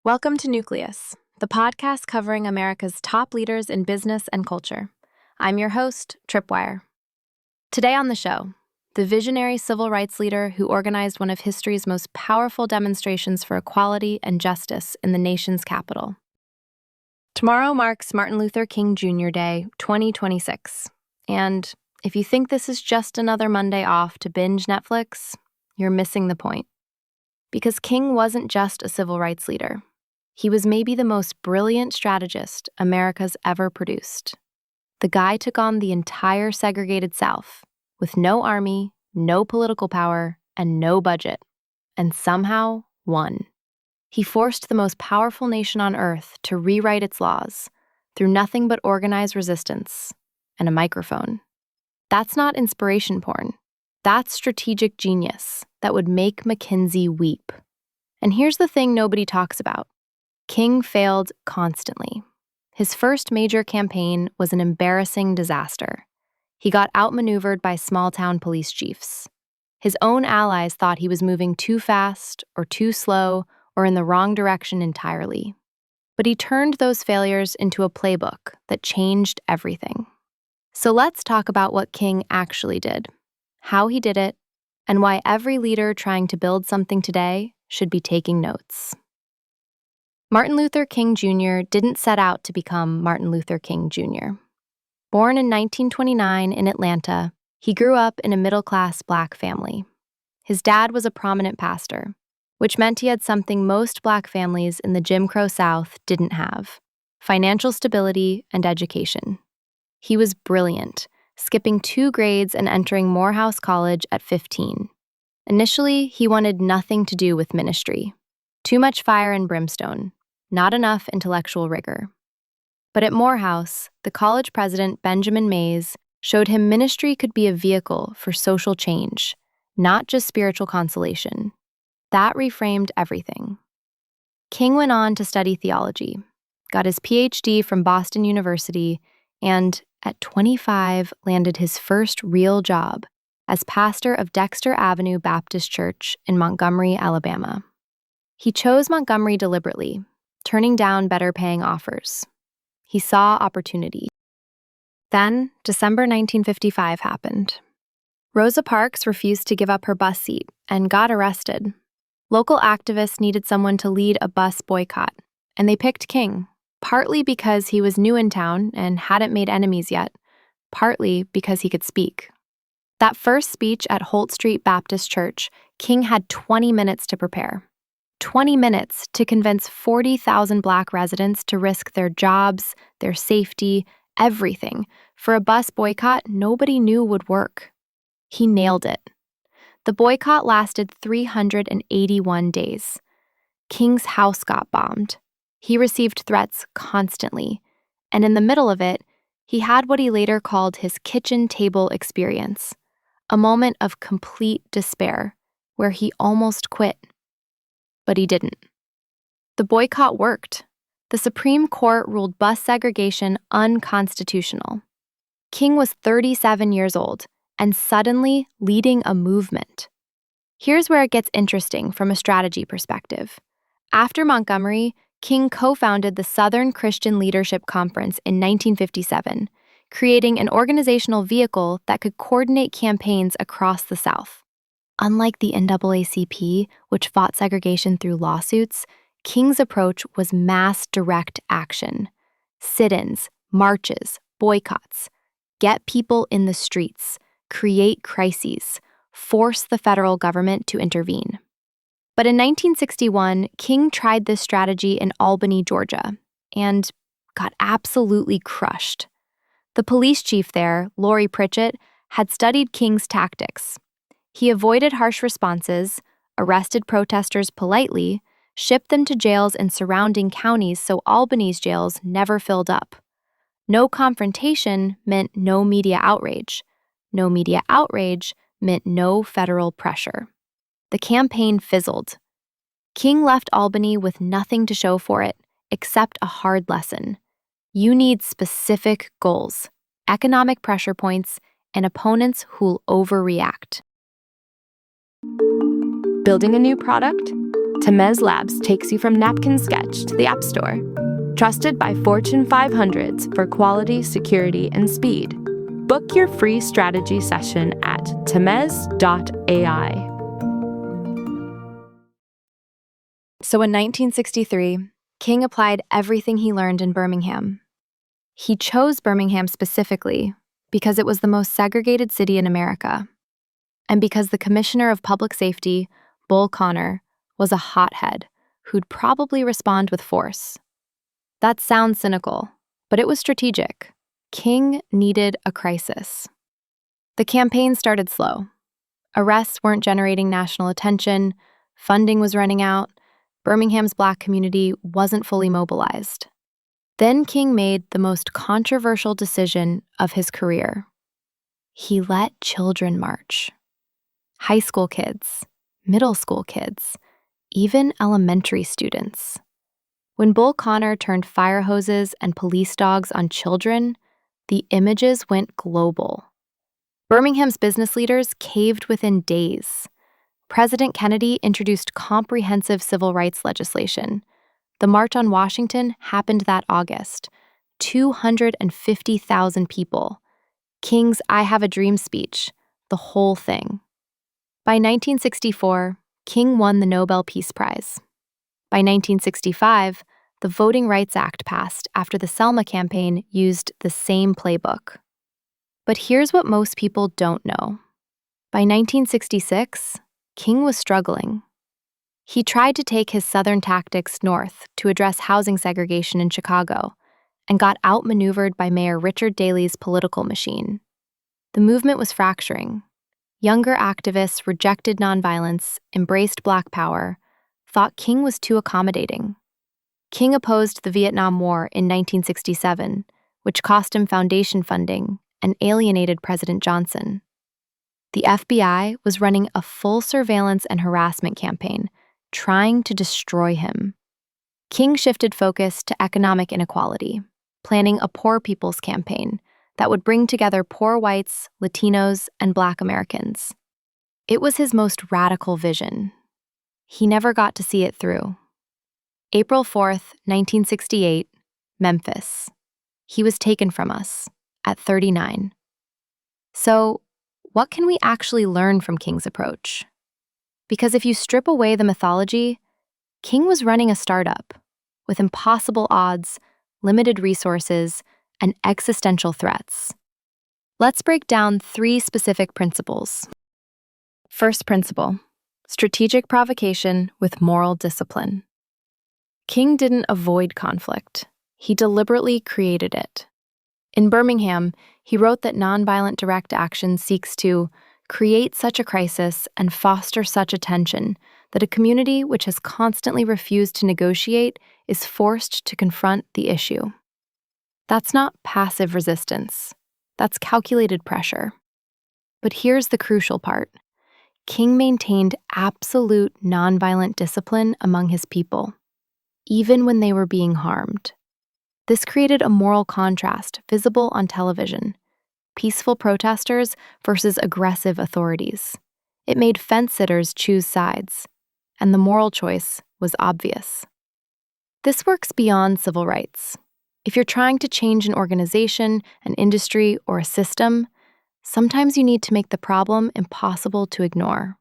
Welcome to Nucleus, the podcast covering America's top leaders in business and culture. I'm your host, Tripwire. Today on the show, the visionary civil rights leader who organized one of history's most powerful demonstrations for equality and justice in the nation's capital. Tomorrow marks Martin Luther King Jr. Day 2026. And if you think this is just another Monday off to binge Netflix, you're missing the point. Because King wasn't just a civil rights leader. He was maybe the most brilliant strategist America's ever produced. The guy took on the entire segregated South with no army, no political power, and no budget, and somehow won. He forced the most powerful nation on earth to rewrite its laws through nothing but organized resistance and a microphone. That's not inspiration porn. That's strategic genius that would make McKinsey weep. And here's the thing nobody talks about. King failed constantly. His first major campaign was an embarrassing disaster. He got outmaneuvered by small-town police chiefs. His own allies thought he was moving too fast or too slow or in the wrong direction entirely. But he turned those failures into a playbook that changed everything. So let's talk about what King actually did, how he did it, and why every leader trying to build something today should be taking notes. Martin Luther King Jr. didn't set out to become Martin Luther King Jr. Born in 1929 in Atlanta, he grew up in a middle-class Black family. His dad was a prominent pastor, which meant he had something most Black families in the Jim Crow South didn't have: financial stability and education. He was brilliant, skipping 2 grades and entering Morehouse College at 15. Initially, he wanted nothing to do with ministry. Too much fire and brimstone. Not enough intellectual rigor. But at Morehouse, the college president, Benjamin Mays, showed him ministry could be a vehicle for social change, not just spiritual consolation. That reframed everything. King went on to study theology, got his PhD from Boston University, and, at 25, landed his first real job as pastor of Dexter Avenue Baptist Church in Montgomery, Alabama. He chose Montgomery deliberately, turning down better-paying offers. He saw opportunity. Then, December 1955 happened. Rosa Parks refused to give up her bus seat and got arrested. Local activists needed someone to lead a bus boycott, and they picked King, partly because he was new in town and hadn't made enemies yet, partly because he could speak. That first speech at Holt Street Baptist Church, King had 20 minutes to prepare. 20 minutes to convince 40,000 Black residents to risk their jobs, their safety, everything for a bus boycott nobody knew would work. He nailed it. The boycott lasted 381 days. King's house got bombed. He received threats constantly, and in the middle of it, he had what he later called his kitchen table experience, a moment of complete despair where he almost quit. But he didn't. The boycott worked. The Supreme Court ruled bus segregation unconstitutional. King was 37 years old and suddenly leading a movement. Here's where it gets interesting from a strategy perspective. After Montgomery, King co-founded the Southern Christian Leadership Conference in 1957, creating an organizational vehicle that could coordinate campaigns across the South. Unlike the NAACP, which fought segregation through lawsuits, King's approach was mass direct action. Sit-ins, marches, boycotts. Get people in the streets. Create crises. Force the federal government to intervene. But in 1961, King tried this strategy in Albany, Georgia, and got absolutely crushed. The police chief there, Lori Pritchett, had studied King's tactics. He avoided harsh responses, arrested protesters politely, shipped them to jails in surrounding counties so Albany's jails never filled up. No confrontation meant no media outrage. No media outrage meant no federal pressure. The campaign fizzled. King left Albany with nothing to show for it except a hard lesson. You need specific goals, economic pressure points, and opponents who'll overreact. Building a new product? Temez Labs takes you from napkin sketch to the App Store. Trusted by Fortune 500s for quality, security, and speed. Book your free strategy session at temez.ai. So in 1963, King applied everything he learned in Birmingham. He chose Birmingham specifically because it was the most segregated city in America, and because the Commissioner of Public Safety, Bull Connor, was a hothead who'd probably respond with force. That sounds cynical, but it was strategic. King needed a crisis. The campaign started slow. Arrests weren't generating national attention, funding was running out, Birmingham's Black community wasn't fully mobilized. Then King made the most controversial decision of his career. He let children march. High school kids, middle school kids, even elementary students. When Bull Connor turned fire hoses and police dogs on children, the images went global. Birmingham's business leaders caved within days. President Kennedy introduced comprehensive civil rights legislation. The March on Washington happened that August. 250,000 people. King's I Have a Dream speech, the whole thing. By 1964, King won the Nobel Peace Prize. By 1965, the Voting Rights Act passed after the Selma campaign used the same playbook. But here's what most people don't know. By 1966, King was struggling. He tried to take his Southern tactics north to address housing segregation in Chicago and got outmaneuvered by Mayor Richard Daley's political machine. The movement was fracturing. Younger activists rejected nonviolence, embraced Black power, thought King was too accommodating. King opposed the Vietnam War in 1967, which cost him foundation funding and alienated President Johnson. The FBI was running a full surveillance and harassment campaign, trying to destroy him. King shifted focus to economic inequality, planning a poor people's campaign that would bring together poor whites, Latinos, and Black Americans. It was his most radical vision. He never got to see it through. April 4th, 1968, Memphis. He was taken from us at 39. So, what can we actually learn from King's approach? Because if you strip away the mythology, King was running a startup with impossible odds, limited resources, and existential threats. Let's break down 3 specific principles. First principle, strategic provocation with moral discipline. King didn't avoid conflict. He deliberately created it. In Birmingham, he wrote that nonviolent direct action seeks to create such a crisis and foster such a tension that a community which has constantly refused to negotiate is forced to confront the issue. That's not passive resistance. That's calculated pressure. But here's the crucial part. King maintained absolute nonviolent discipline among his people, even when they were being harmed. This created a moral contrast visible on television. Peaceful protesters versus aggressive authorities. It made fence-sitters choose sides, and the moral choice was obvious. This works beyond civil rights. If you're trying to change an organization, an industry, or a system, sometimes you need to make the problem impossible to ignore.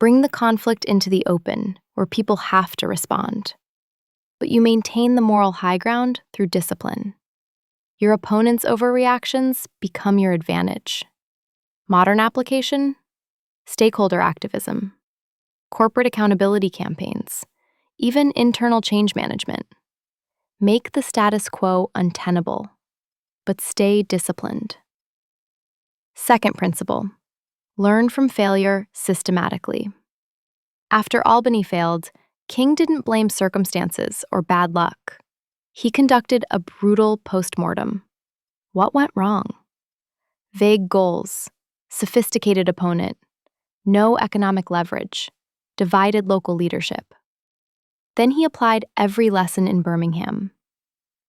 Bring the conflict into the open, where people have to respond. But you maintain the moral high ground through discipline. Your opponent's overreactions become your advantage. Modern application? Stakeholder activism, corporate accountability campaigns, even internal change management. Make the status quo untenable, but stay disciplined. Second principle, learn from failure systematically. After Albany failed, King didn't blame circumstances or bad luck. He conducted a brutal postmortem. What went wrong? Vague goals, sophisticated opponent, no economic leverage, divided local leadership. Then he applied every lesson in Birmingham.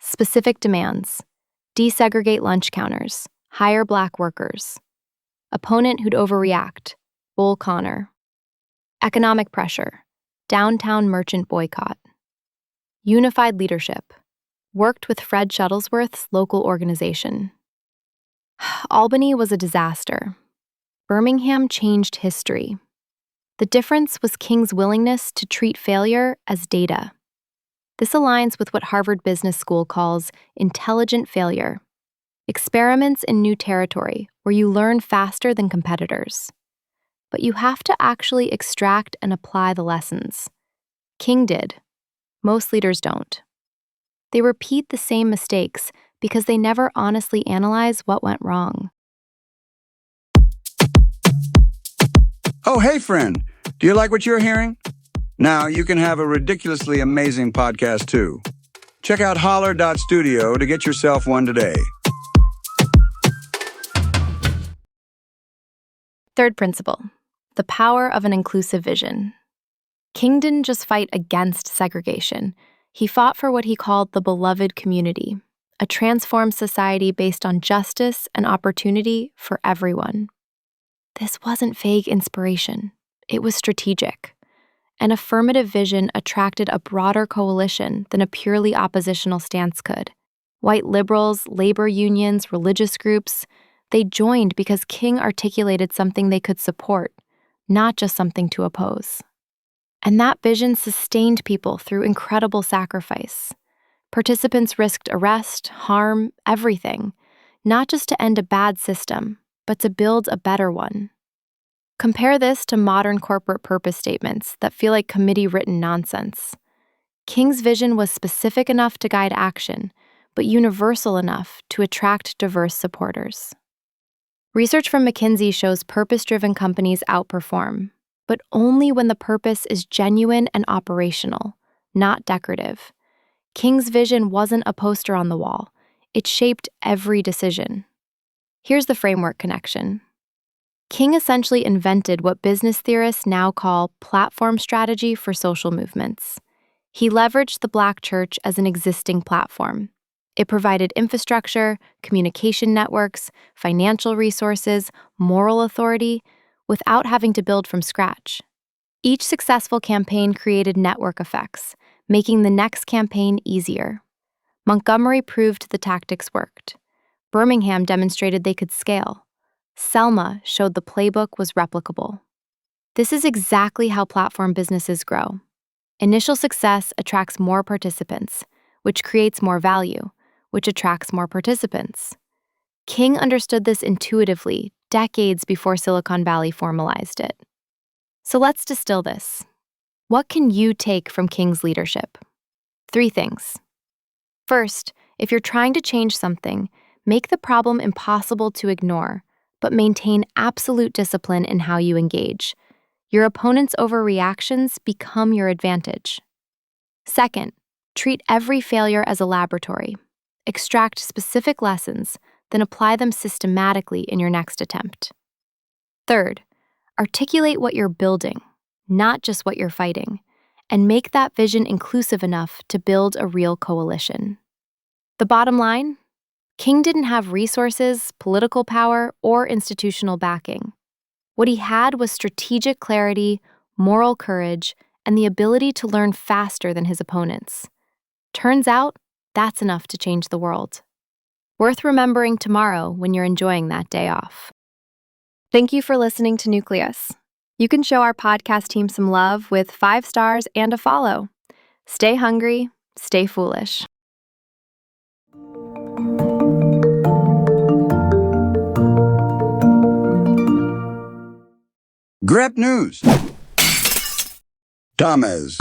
Specific demands: desegregate lunch counters, hire Black workers, Opponent who'd overreact, Bull Connor. Economic pressure, downtown merchant boycott. Unified leadership, worked with Fred Shuttlesworth's local organization. Albany was a disaster. Birmingham changed history. The difference was King's willingness to treat failure as data. This aligns with what Harvard Business School calls intelligent failure, experiments in new territory where you learn faster than competitors. But you have to actually extract and apply the lessons. King did. Most leaders don't. They repeat the same mistakes because they never honestly analyze what went wrong. Oh, hey, friend. Do you like what you're hearing? Now you can have a ridiculously amazing podcast, too. Check out holler.studio to get yourself one today. Third principle, the power of an inclusive vision. King didn't just fight against segregation. He fought for what he called the beloved community, a transformed society based on justice and opportunity for everyone. This wasn't vague inspiration. It was strategic. An affirmative vision attracted a broader coalition than a purely oppositional stance could. White liberals, labor unions, religious groups, they joined because King articulated something they could support, not just something to oppose. And that vision sustained people through incredible sacrifice. Participants risked arrest, harm, everything, not just to end a bad system, but to build a better one. Compare this to modern corporate purpose statements that feel like committee-written nonsense. King's vision was specific enough to guide action, but universal enough to attract diverse supporters. Research from McKinsey shows purpose-driven companies outperform, but only when the purpose is genuine and operational, not decorative. King's vision wasn't a poster on the wall. It shaped every decision. Here's the framework connection. King essentially invented what business theorists now call platform strategy for social movements. He leveraged the Black church as an existing platform. It provided infrastructure, communication networks, financial resources, moral authority, without having to build from scratch. Each successful campaign created network effects, making the next campaign easier. Montgomery proved the tactics worked. Birmingham demonstrated they could scale. Selma showed the playbook was replicable. This is exactly how platform businesses grow. Initial success attracts more participants, which creates more value, which attracts more participants. King understood this intuitively decades before Silicon Valley formalized it. So let's distill this. What can you take from King's leadership? 3 things. First, if you're trying to change something, make the problem impossible to ignore, but maintain absolute discipline in how you engage. Your opponent's overreactions become your advantage. Second, treat every failure as a laboratory. Extract specific lessons, then apply them systematically in your next attempt. Third, articulate what you're building, not just what you're fighting, and make that vision inclusive enough to build a real coalition. The bottom line? King didn't have resources, political power, or institutional backing. What he had was strategic clarity, moral courage, and the ability to learn faster than his opponents. Turns out, that's enough to change the world. Worth remembering tomorrow when you're enjoying that day off. Thank you for listening to Nucleus. You can show our podcast team some love with 5 stars and a follow. Stay hungry, stay foolish. Grep News. Thomas.